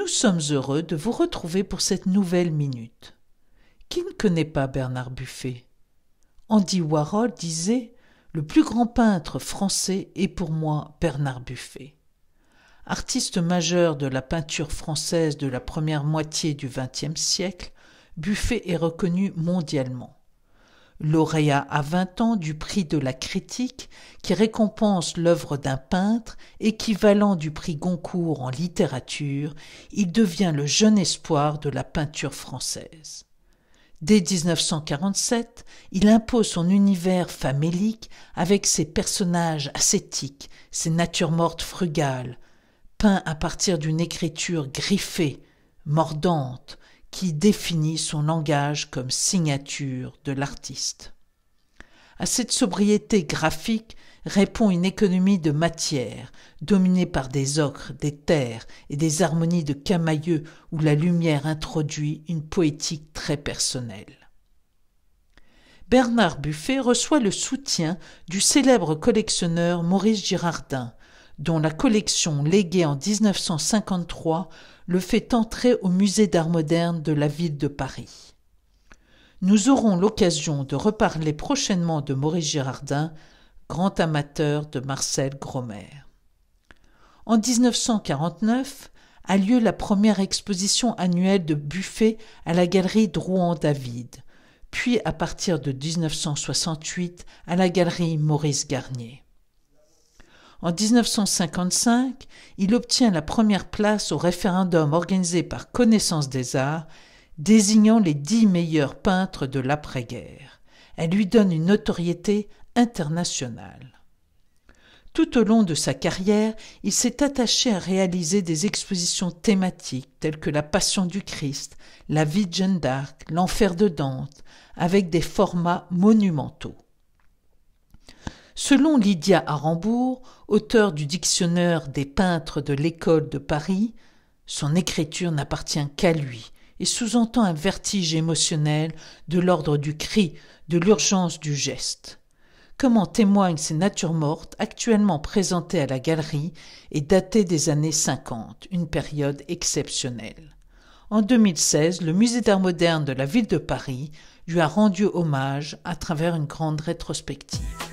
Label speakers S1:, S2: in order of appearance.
S1: sommes heureux de vous retrouver pour cette nouvelle minute. Qui ne connaît pas Bernard Buffet? Andy Warhol disait « Le plus grand peintre français est pour moi Bernard Buffet ». Artiste majeur de la peinture française de la première moitié du XXe siècle, Buffet est reconnu mondialement. Lauréat à 20 ans du prix de la critique qui récompense l'œuvre d'un peintre, équivalent du prix Goncourt en littérature, il devient le jeune espoir de la peinture française. Dès 1947, il impose son univers famélique avec ses personnages ascétiques, ses natures mortes frugales, peints à partir d'une écriture griffée, mordante, qui définit son langage comme signature de l'artiste. À cette sobriété graphique répond une économie de matière, dominée par des ocres, des terres et des harmonies de Camaïeu où la lumière introduit une poétique très personnelle. Bernard Buffet reçoit le soutien du célèbre collectionneur Maurice Girardin, dont la collection léguée en 1953 le fait entrer au musée d'art moderne de la ville de Paris. Nous aurons l'occasion de reparler prochainement de Maurice Girardin, grand amateur de Marcel Gromer. En 1949 a lieu la première exposition annuelle de Buffet à la galerie Drouin-David, puis à partir de 1968 à la galerie Maurice Garnier. En 1955, il obtient la première place au référendum organisé par Connaissance des Arts, désignant les 10 meilleurs peintres de l'après-guerre. Elle lui donne une notoriété internationale. Tout au long de sa carrière, il s'est attaché à réaliser des expositions thématiques telles que la Passion du Christ, la vie de Jeanne d'Arc, l'Enfer de Dante, avec des formats monumentaux. Selon Lydia Arambourg, auteure du dictionnaire des peintres de l'École de Paris, son écriture n'appartient qu'à lui et sous-entend un vertige émotionnel de l'ordre du cri, de l'urgence du geste. Comme en témoignent ces natures mortes actuellement présentées à la galerie et datées des années 50, une période exceptionnelle. En 2016, le musée d'art moderne de la ville de Paris lui a rendu hommage à travers une grande rétrospective.